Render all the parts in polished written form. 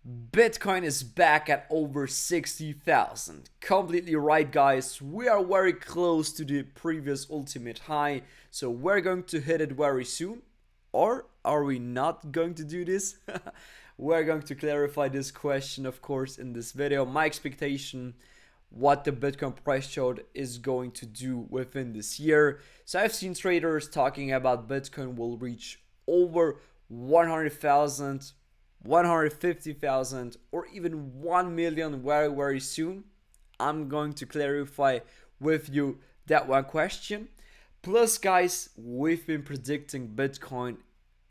Bitcoin is back at over 60,000. Completely right, guys. We are very close to the previous ultimate high, so we're going to hit it very soon. Or are we not going to do this? We're going to clarify this question, of course, in this video. My expectation, what the Bitcoin price chart is going to do within this year. So I've seen traders talking about Bitcoin will reach over 100,000, 150,000, or even 1 million very, very soon. I'm going to clarify with you that one question. Plus, guys, we've been predicting Bitcoin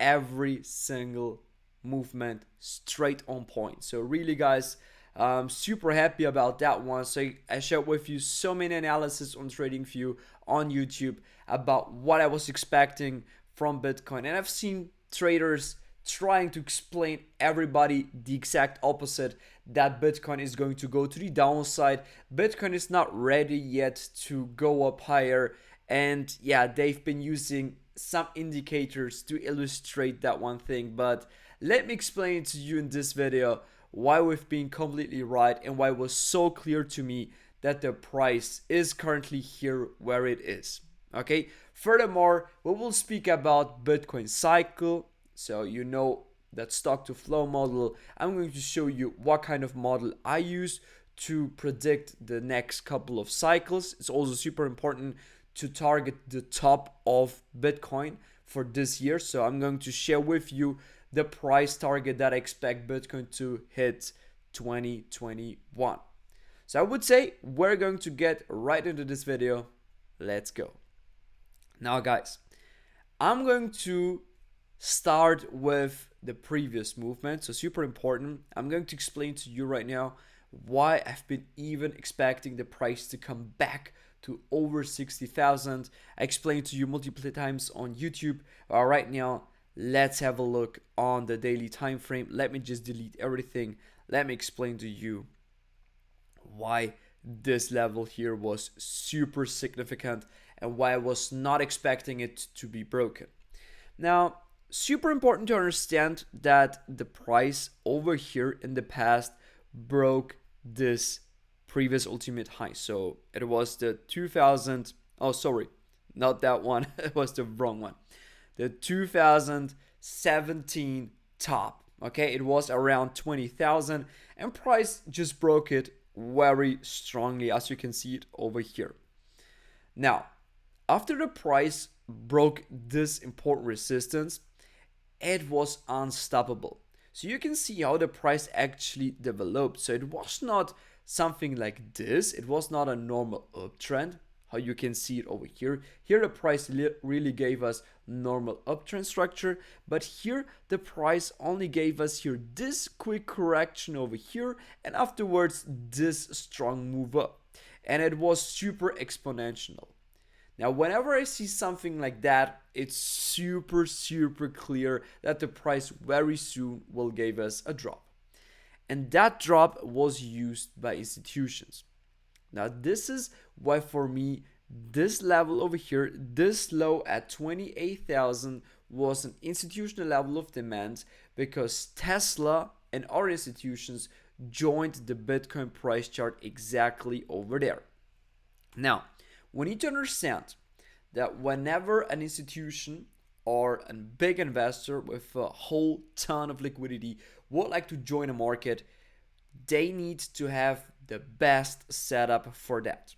every single movement straight on point. So, really, guys, I'm super happy about that one. So, I shared with you so many analysis on TradingView on YouTube about what I was expecting from Bitcoin. And I've seen traders trying to explain everybody the exact opposite, that Bitcoin is going to go to the downside. Bitcoin is not ready yet to go up higher. And yeah, they've been using some indicators to illustrate that one thing. But let me explain to you in this video why we've been completely right and why it was so clear to me that the price is currently here where it is. Okay. Furthermore, we will speak about Bitcoin cycle. So you know that stock to flow model. I'm going to show you what kind of model I use to predict the next couple of cycles. It's also super important to target the top of Bitcoin for this year. So I'm going to share with you the price target that I expect Bitcoin to hit 2021. So I would say we're going to get right into this video. Let's go. Now, guys, I'm going to start with the previous movement. So super important. I'm going to explain to you right now why I've been even expecting the price to come back to over 60,000. I explained to you multiple times on YouTube. Right now, let's have a look on the daily time frame. Let me just delete everything. Let me explain to you why this level here was super significant and why I was not expecting it to be broken. Now, super important to understand that the price over here in the past broke this previous ultimate high. So it was the 2000, oh sorry, not that one, it was the wrong one. The 2017 top, okay? It was around 20,000 and price just broke it very strongly, as you can see it over here. Now, after the price broke this important resistance, it was unstoppable. So you can see how the price actually developed. So it was not something like this. It was not a normal uptrend, how you can see it over here. Here the price really gave us normal uptrend structure, but here the price only gave us here this quick correction over here, and afterwards this strong move up. And it was super exponential. Now, whenever I see something like that, it's super clear that the price very soon will give us a drop. And that drop was used by institutions. Now, this is why for me, this level over here, this low at 28,000 was an institutional level of demand because Tesla and other institutions joined the Bitcoin price chart exactly over there. Now, we need to understand that whenever an institution or a big investor with a whole ton of liquidity would like to join a market, they need to have the best setup for that.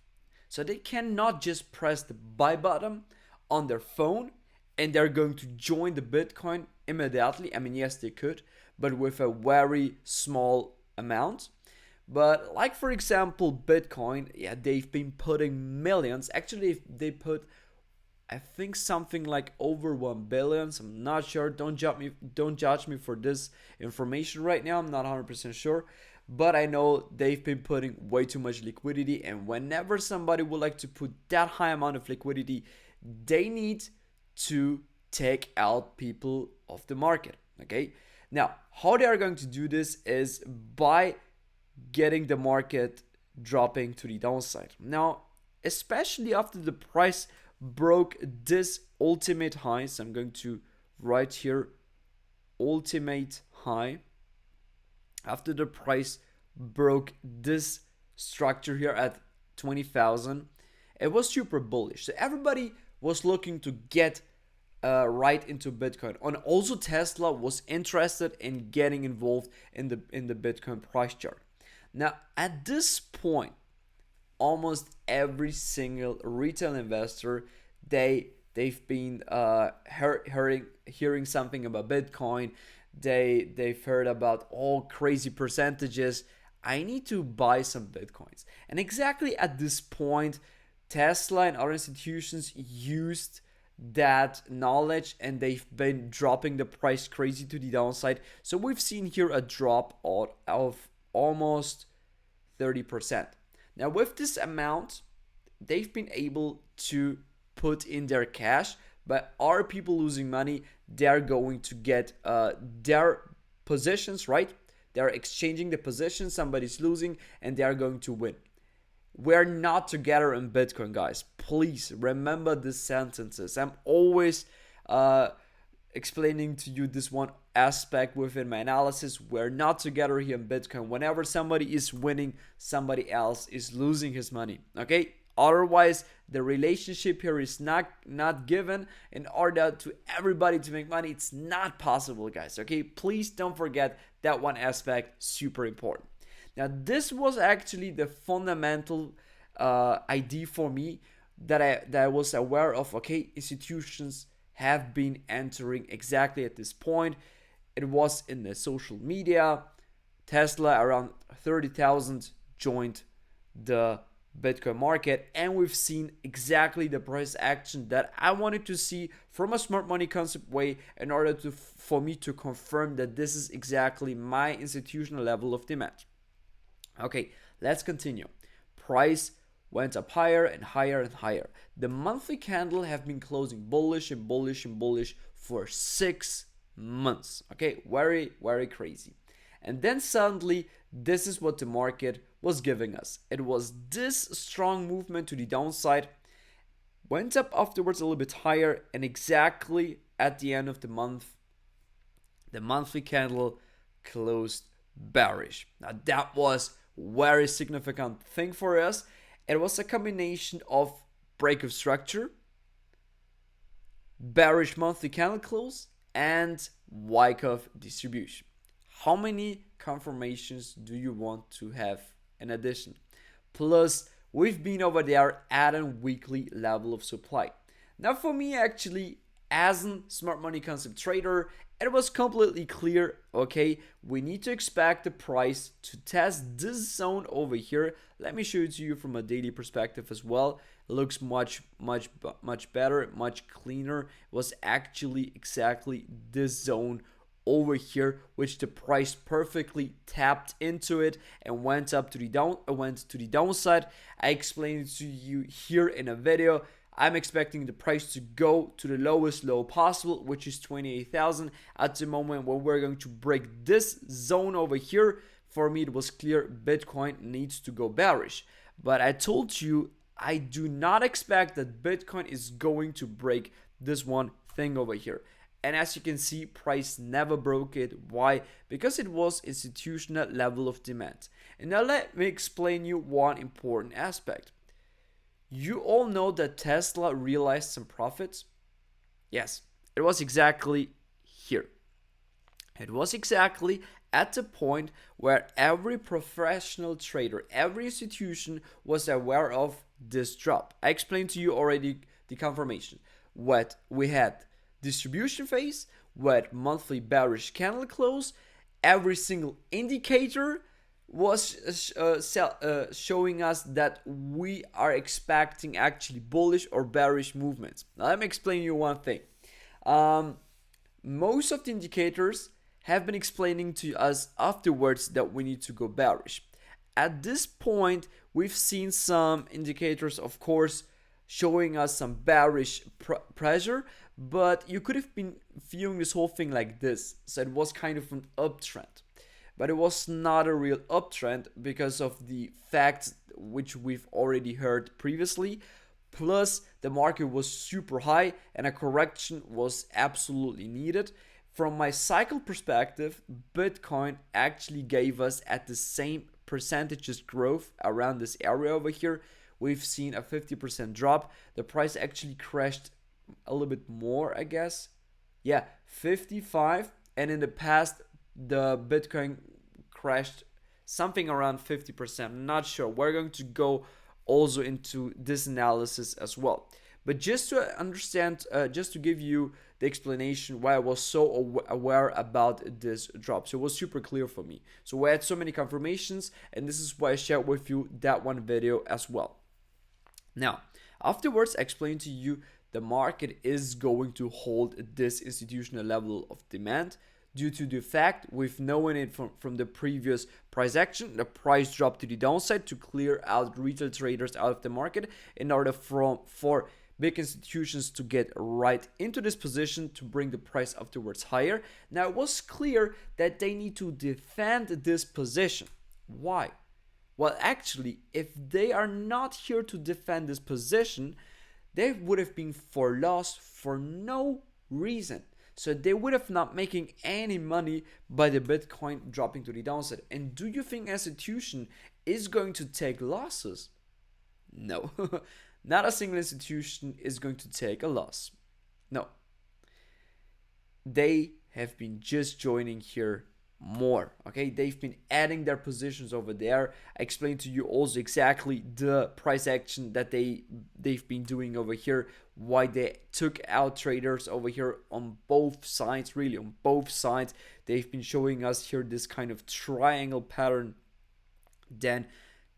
So they cannot just press the buy button on their phone and they're going to join the Bitcoin immediately. I mean, yes, they could, but with a very small amount. But like, for example, Bitcoin, yeah, they've been putting millions. Actually, they put, I think, something like over 1 billion. So I'm not sure. Don't judge me for this information right now. I'm not 100% sure. But I know they've been putting way too much liquidity. And whenever somebody would like to put that high amount of liquidity, they need to take out people of the market. Okay. Now, how they are going to do this is by getting the market dropping to the downside. Now, especially after the price broke this ultimate high, so I'm going to write here ultimate high. after the price broke this structure here at 20,000, it was super bullish. So everybody was looking to get right into Bitcoin. And also Tesla was interested in getting involved in the Bitcoin price chart. Now at this point, almost every single retail investor, they've been hearing something about Bitcoin. They've heard about all crazy percentages. I need to buy some Bitcoins. And exactly at this point, Tesla and other institutions used that knowledge, and they've been dropping the price crazy to the downside. So we've seen here a drop of almost 30%. Now with this amount, they've been able to put in their cash, but are people losing money? They're going to get their positions, right? They're exchanging the position, somebody's losing, and they're going to win. We're not together in Bitcoin, guys. Please remember these sentences. I'm always explaining to you this one aspect within my analysis. We're not together here in Bitcoin. Whenever somebody is winning, somebody else is losing his money. Okay? Otherwise, the relationship here is not given. In order to everybody to make money, it's not possible, guys. Okay? Please don't forget that one aspect, super important. Now, this was actually the fundamental idea for me that I was aware of. Okay, institutions have been entering exactly at this point. It was in the social media. Tesla, around 30,000, joined the Bitcoin market, and we've seen exactly the price action that I wanted to see from a smart money concept way in order for me to confirm that this is exactly my institutional level of demand. Okay, let's continue. Price went up higher and higher and higher. The monthly candle have been closing bullish and bullish and bullish for 6 months. Okay, very, very crazy. And then suddenly, this is what the market was giving us. It was this strong movement to the downside, went up afterwards a little bit higher, and exactly at the end of the month, the monthly candle closed bearish. Now that was very significant thing for us. It was a combination of breakout structure, bearish monthly candle close, and Wyckoff distribution. How many confirmations do you want to have in addition? Plus, we've been over there at a weekly level of supply. Now for me, actually, as a smart money concept trader, it was completely clear, okay, we need to expect the price to test this zone over here. Let me show it to you from a daily perspective as well. It looks much better, much cleaner. It was actually exactly this zone over here, which the price perfectly tapped into it and went up to the downside. I explained it to you here in a video. I'm expecting the price to go to the lowest low possible, which is 28,000 at the moment when we're going to break this zone over here. For me, it was clear Bitcoin needs to go bearish. But I told you, I do not expect that Bitcoin is going to break this one thing over here. And as you can see, price never broke it. Why? Because it was institutional level of demand. And now let me explain you one important aspect. You all know that Tesla realized some profits? Yes, it was exactly here. It was exactly at the point where every professional trader, every institution was aware of this drop. I explained to you already the confirmation. What we had distribution phase, what monthly bearish candle close, every single indicator was showing us that we are expecting actually bullish or bearish movements. Now let me explain you one thing. Most of the indicators have been explaining to us afterwards that we need to go bearish. At this point, we've seen some indicators, of course, showing us some bearish pressure, but you could have been viewing this whole thing like this. So it was kind of an uptrend. But it was not a real uptrend because of the facts which we've already heard previously. Plus, the market was super high and a correction was absolutely needed. from my cycle perspective, Bitcoin actually gave us at the same percentages growth around this area over here. We've seen a 50% drop. The price actually crashed a little bit more, I guess. Yeah, 55. And in the past, the Bitcoin crashed something around 50%. I'm not sure. We're going to go also into this analysis as well. But just to understand, just to give you the explanation why I was so aware about this drop. So it was super clear for me. So we had so many confirmations, and this is why I shared with you that one video as well. Now, afterwards, I explained to you the market is going to hold this institutional level of demand due to the fact we've known it from the previous price action. The price dropped to the downside to clear out retail traders out of the market in order for big institutions to get right into this position to bring the price afterwards higher. Now, it was clear that they need to defend this position. Why? Well, actually, if they are not here to defend this position, they would have been for loss for no reason. So they would have not making any money by the Bitcoin dropping to the downside. And do you think an institution is going to take losses? No. Not a single institution is going to take a loss. No. They have been just joining here more. Okay, they've been adding their positions over there. I explained to you also exactly the price action that they've been doing over here, why they took out traders over here on both sides, really on both sides. They've been showing us here this kind of triangle pattern, then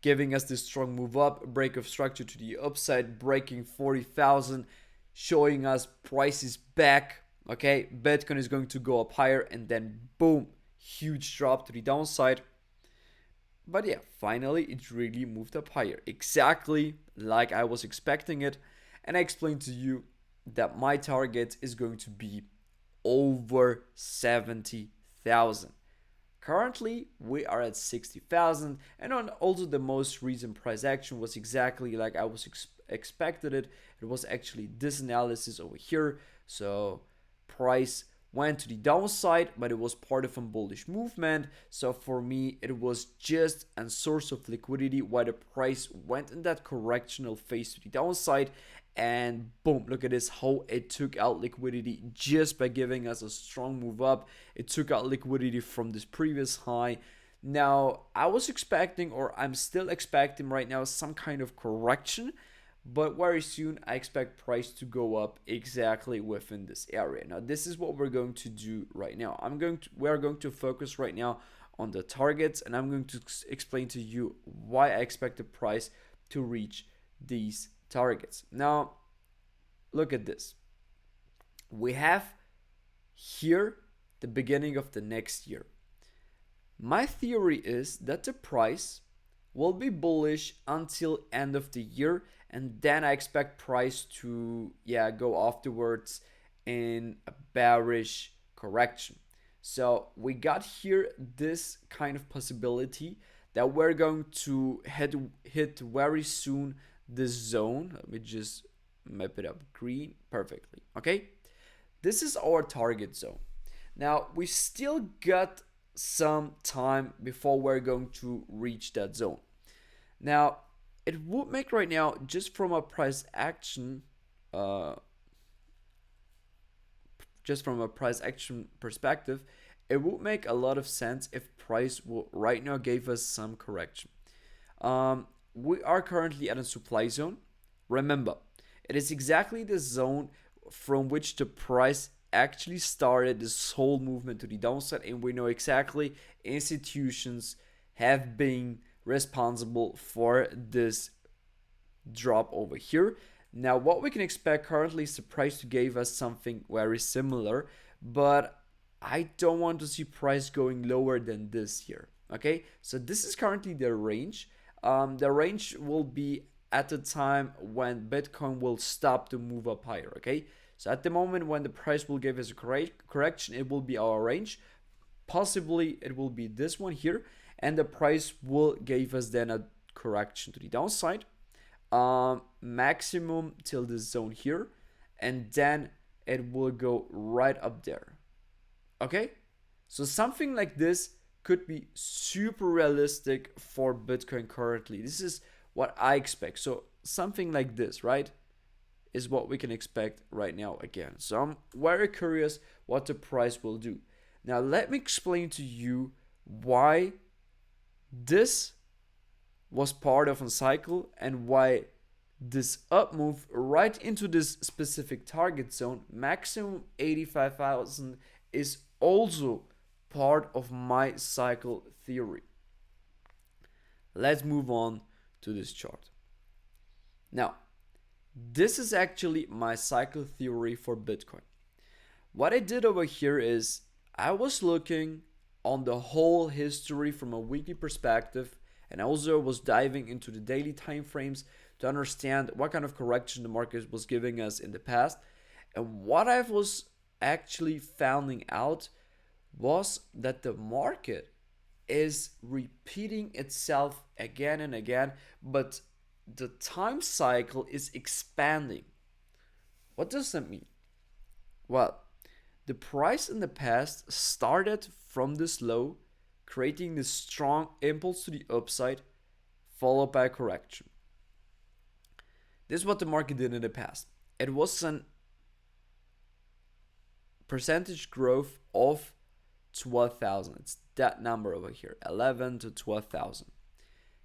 giving us this strong move up, break of structure to the upside, breaking 40,000, showing us prices back. Okay, Bitcoin is going to go up higher, and then boom, huge drop to the downside. But yeah, finally it really moved up higher, exactly like I was expecting it. And I explained to you that my target is going to be over 70,000. Currently we are at 60,000, and on also the most recent price action was exactly like I was expected it. It was actually this analysis over here. So price went to the downside, but it was part of a bullish movement. So for me, it was just a source of liquidity while the price went in that correctional phase to the downside. And boom, look at this, how it took out liquidity just by giving us a strong move up. It took out liquidity from this previous high. Now, I was expecting, or I'm still expecting right now, some kind of correction, but very soon I expect price to go up exactly within this area. Now, this is what we're going to do right now. We're going to focus right now on the targets, and I'm going to explain to you why I expect the price to reach these targets. Now, look at this. We have here the beginning of the next year. My theory is that the price will be bullish until end of the year, and then I expect price to go afterwards in a bearish correction. So we got here this kind of possibility that we're going to hit very soon this zone. Let me just map it up green perfectly. Okay, this is our target zone. Now we still got some time before we're going to reach that zone. Now it would make right now, just from a price action perspective, it would make a lot of sense if price will right now gave us some correction. We are currently at a supply zone. Remember, it is exactly the zone from which the price actually started this whole movement to the downside, and we know exactly institutions have been responsible for this drop over here. Now, what we can expect currently is the price to give us something very similar, but I don't want to see price going lower than this here. Okay, so this is currently the range. The range will be at the time when Bitcoin will stop to move up higher. Okay, so at the moment when the price will give us a correction, it will be our range. Possibly it will be this one here, and the price will give us then a correction to the downside, maximum till this zone here, and then it will go right up there. Okay, so something like this could be super realistic for Bitcoin currently. This is what I expect. So something like this, right, is what we can expect right now again. So I'm very curious what the price will do. Now let me explain to you why this was part of a cycle and why this up move right into this specific target zone, maximum 85,000, is also part of my cycle theory. Let's move on to this chart. Now, this is actually my cycle theory for Bitcoin. What I did over here is I was looking on the whole history from a weekly perspective, and also was diving into the daily time frames to understand what kind of correction the market was giving us in the past. And what I was actually finding out was that the market is repeating itself again and again, but the time cycle is expanding. What does that mean? Well, the price in the past started from this low, creating this strong impulse to the upside, followed by a correction. This is what the market did in the past. It was an percentage growth of 12,000. It's that number over here, 11 to 12,000.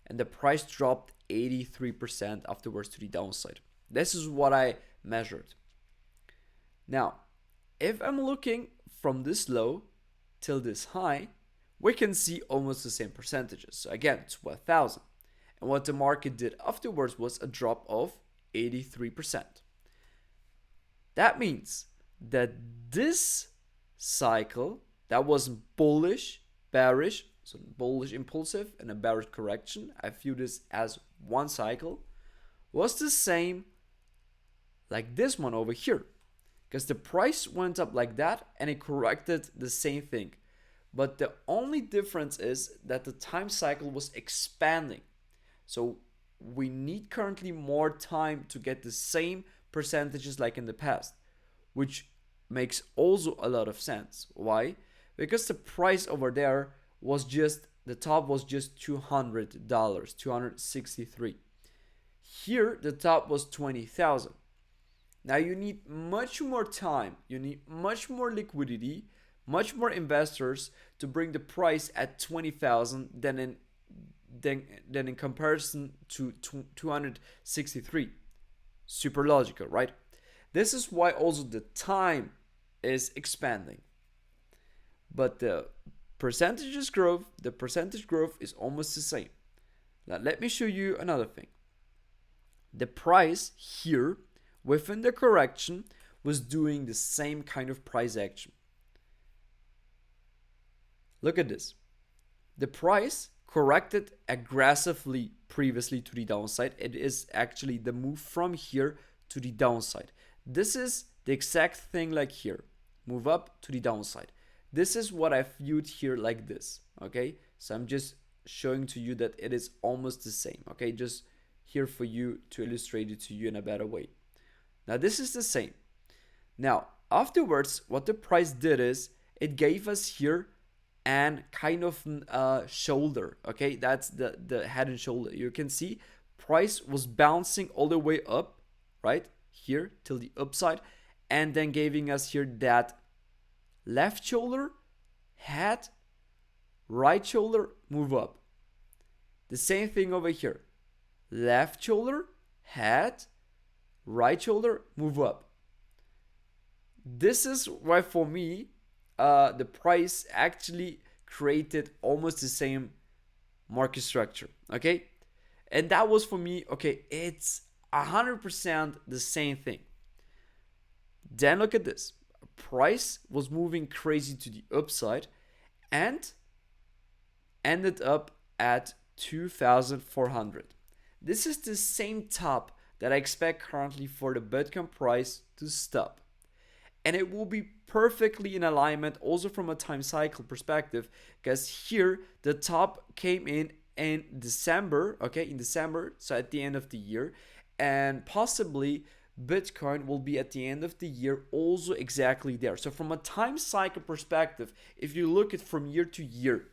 And the price dropped 83% afterwards to the downside. This is what I measured. Now, if I'm looking from this low till this high, we can see almost the same percentages. So again, 12,000. And what the market did afterwards was a drop of 83%. That means that this cycle that was bullish, bearish, so bullish impulsive and a bearish correction, I view this as one cycle, was the same like this one over here. Because the price went up like that and it corrected the same thing. But the only difference is that the time cycle was expanding. So we need currently more time to get the same percentages like in the past, which makes also a lot of sense. Why? Because the price over there was just, the top was just $200, 263. Here the top was 20,000. Now you need much more time, you need much more liquidity, much more investors to bring the price at 20,000 than in comparison to 263. Super logical, right? This is why also the time is expanding. But the percentage growth is almost the same. Now let me show you another thing. The price here within the correction was doing the same kind of price action. Look at this. The price corrected aggressively previously to the downside. It is actually the move from here to the downside. This is the exact thing like here. Move up to the downside. This is what I viewed here like this. Okay, so I'm just showing to you that it is almost the same. Okay, just here for you to illustrate it to you in a better way. Now this is the same. Now afterwards, what the price did is it gave us here and kind of shoulder. Okay, that's the head and shoulder. You can see price was bouncing all the way up, right here till the upside, and then giving us here that left shoulder, head, right shoulder, move up. The same thing over here. Left shoulder, head, right shoulder, move up. This is why for me the price actually created almost the same market structure. Okay, and that was for me, okay, it's 100% the same thing. Then look at this. Price was moving crazy to the upside and ended up at 2,400. This is the same top that I expect currently for the Bitcoin price to stop. And it will be perfectly in alignment also from a time cycle perspective, because here the top came in December, okay, in December, so at the end of the year, and possibly Bitcoin will be at the end of the year also exactly there. So from a time cycle perspective, if you look at from year to year,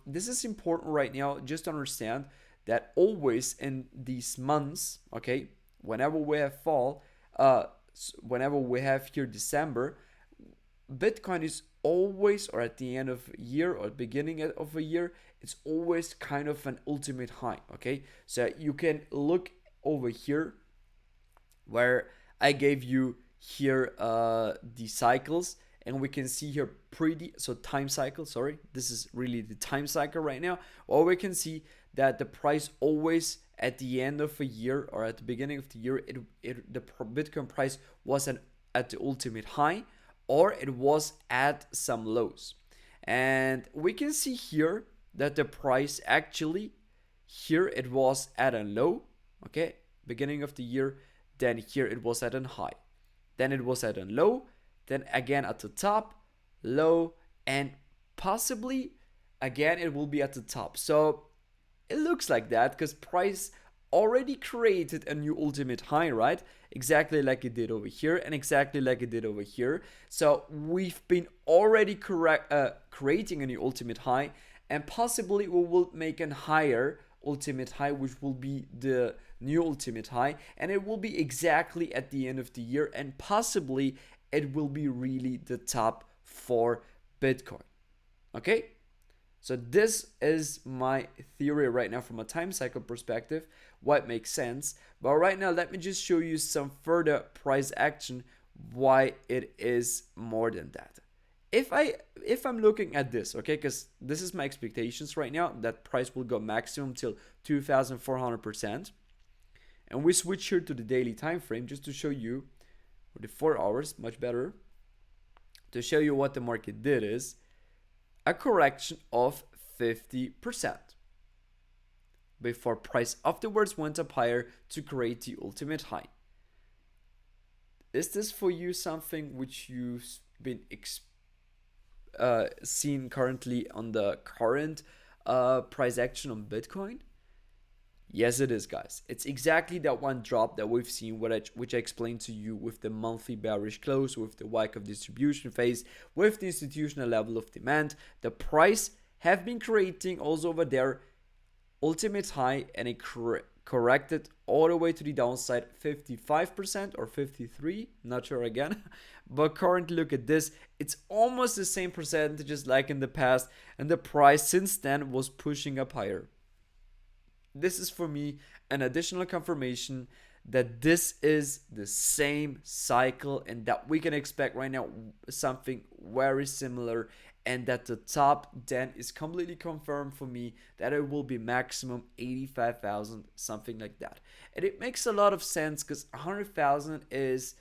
this is important right now. Just understand that always in these months, okay, whenever we have fall, whenever we have here December, Bitcoin is always, or at the end of a year or beginning of a year, it's always kind of an ultimate high. Okay, so you can look over here where I gave you here the cycles, and we can see here time cycle. Sorry, this is really the time cycle right now. Or we can see that the price always at the end of a year or at the beginning of the year, the Bitcoin price was at the ultimate high, or it was at some lows. And we can see here that the price actually here it was at a low, okay, beginning of the year, then here it was at a high, then it was at a low, then again at the top, low, and possibly again it will be at the top. So it looks like that because price already created a new ultimate high, right? Exactly like it did over here and exactly like it did over here. So we've been already creating a new ultimate high, and possibly we will make a higher ultimate high, which will be the new ultimate high, and it will be exactly at the end of the year, and possibly it will be really the top for Bitcoin. Okay, so this is my theory right now from a time cycle perspective, what makes sense. But right now, let me just show you some further price action, why it is more than that. If I'm looking at this, okay, because this is my expectations right now, that price will go maximum till 2,400%. And we switch here to the daily time frame just to show you, or the 4 hours, much better, to show you what the market did is a correction of 50% before price afterwards went up higher to create the ultimate high. Is this for you something which you've been seen currently on the current price action on Bitcoin? Yes, it is, guys. It's exactly that one drop that we've seen, which I explained to you with the monthly bearish close, with the Wyckoff distribution phase, with the institutional level of demand. The price have been creating also over there ultimate high, and it corrected all the way to the downside 55% or 53, not sure again. But currently look at this, it's almost the same percentages like in the past, and the price since then was pushing up higher. This is for me an additional confirmation that this is the same cycle, and that we can expect right now something very similar, and that the top then is completely confirmed for me that it will be maximum 85,000, something like that. And it makes a lot of sense because 100,000 is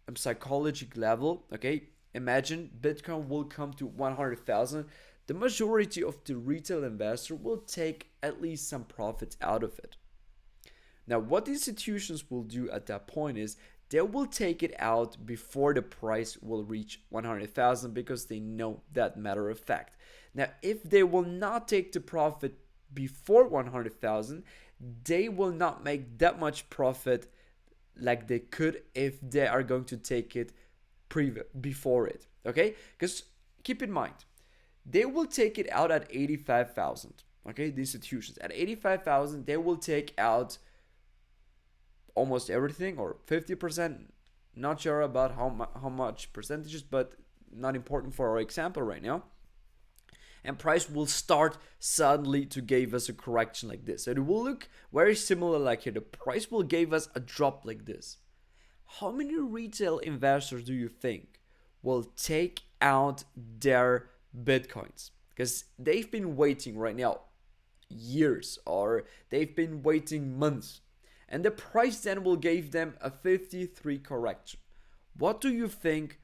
a psychological level. Okay, imagine Bitcoin will come to 100,000. The majority of the retail investor will take at least some profits out of it. Now, what the institutions will do at that point is they will take it out before the price will reach 100,000, because they know that matter of fact. Now, if they will not take the profit before 100,000, they will not make that much profit like they could if they are going to take it before it. Okay, because keep in mind, they will take it out at 85,000. Okay, the institutions at 85,000, they will take out almost everything, or 50%. Not sure about how much percentages, but not important for our example right now. And price will start suddenly to give us a correction like this. So it will look very similar like here. The price will give us a drop like this. How many retail investors do you think will take out their Bitcoins? Because they've been waiting right now years, or they've been waiting months, and the price then will give them a 53 correction. What do you think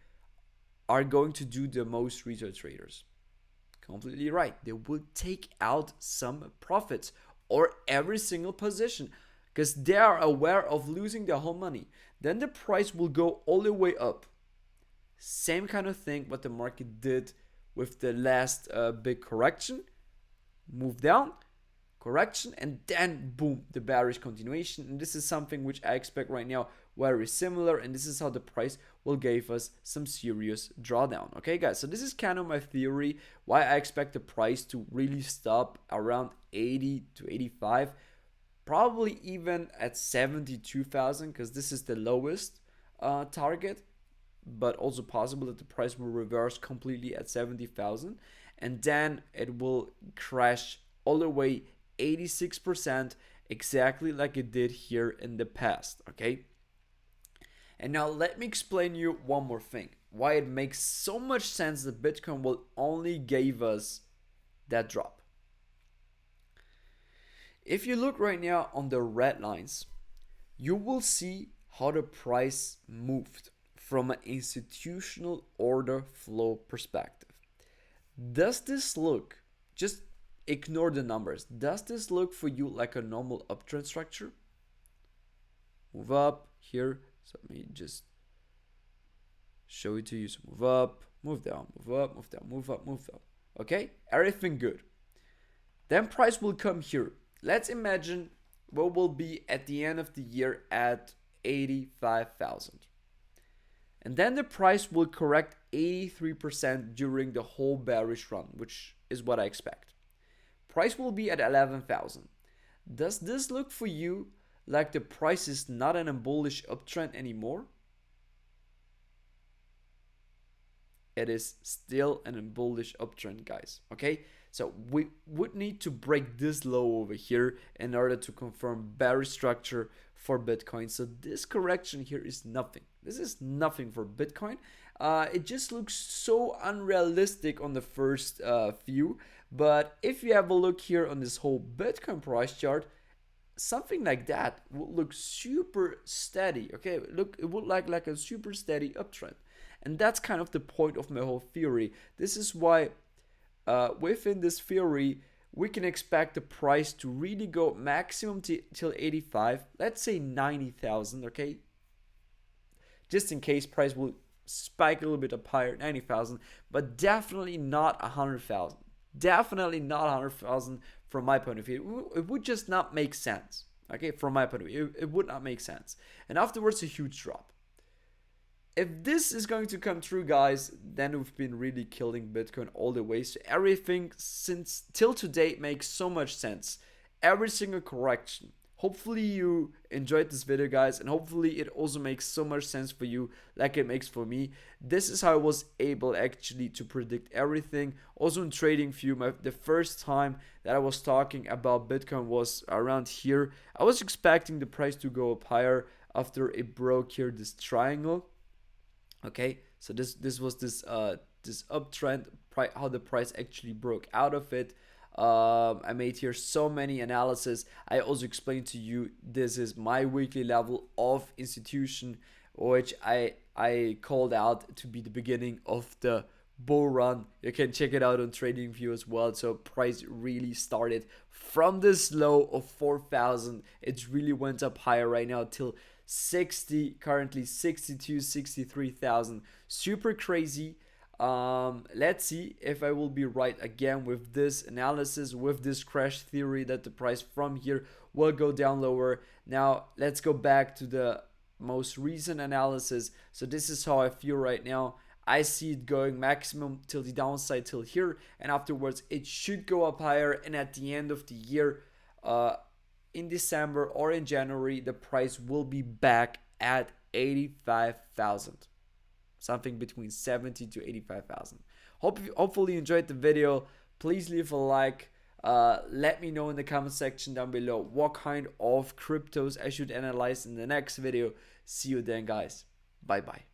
are going to do the most retail traders? Completely right, they will take out some profits, or every single position, because they are aware of losing their whole money. Then the price will go all the way up. Same kind of thing what the market did with the last big correction. Move down, correction, and then boom, the bearish continuation. And this is something which I expect right now very similar, and this is how the price will give us some serious drawdown. Okay guys, so this is kind of my theory why I expect the price to really stop around 80 to 85, probably even at 72,000, because this is the lowest target, but also possible that the price will reverse completely at 70,000, and then it will crash all the way 86%, exactly like it did here in the past. Okay, and now let me explain you one more thing why it makes so much sense that Bitcoin will only give us that drop. If you look right now on the red lines, you will see how the price moved from an institutional order flow perspective. Does this look, just ignore the numbers, does this look for you like a normal uptrend structure? Move up here, so let me just show it to you. So move up, move down, move up, move down, move up, move down. Okay, everything good. Then price will come here. Let's imagine what will be at the end of the year at 85,000. And then the price will correct 83% during the whole bearish run, which is what I expect. Price will be at 11,000. Does this look for you like the price is not an bullish uptrend anymore? It is still an bullish uptrend, guys. Okay, so we would need to break this low over here in order to confirm bearish structure for Bitcoin. So this correction here is nothing. This is nothing for Bitcoin. It just looks so unrealistic on the first view. But if you have a look here on this whole Bitcoin price chart, something like that would look super steady. Okay, look, it would look like a super steady uptrend. And that's kind of the point of my whole theory. This is why within this theory, we can expect the price to really go maximum till 85, let's say 90,000, okay? Just in case price will spike a little bit up higher, 90,000, but definitely not 100,000. Definitely not 100,000 from my point of view. It would just not make sense, okay? From my point of view, it would not make sense. And afterwards, a huge drop. If this is going to come true, guys, then we've been really killing Bitcoin all the way. So everything since till today makes so much sense. Every single correction. Hopefully you enjoyed this video, guys, and hopefully it also makes so much sense for you like it makes for me. This is how I was able actually to predict everything. Also in TradingView, the first time that I was talking about Bitcoin was around here. I was expecting the price to go up higher after it broke here this triangle. Okay, so this was this uptrend, how the price actually broke out of it. I made here so many analysis. I also explained to you this is my weekly level of institution, which I called out to be the beginning of the bull run. You can check it out on TradingView as well. So price really started from this low of 4,000. It really went up higher right now till 60, currently 62, 63,000. Super crazy. Let's see if I will be right again with this analysis, with this crash theory that the price from here will go down lower. Now let's go back to the most recent analysis. So this is how I feel right now. I see it going maximum till the downside till here, and afterwards it should go up higher, and at the end of the year, in December or in January, the price will be back at 85,000. Something between 70 to 85,000. Hopefully you enjoyed the video. Please leave a like. Let me know in the comment section down below what kind of cryptos I should analyze in the next video. See you then, guys. Bye bye.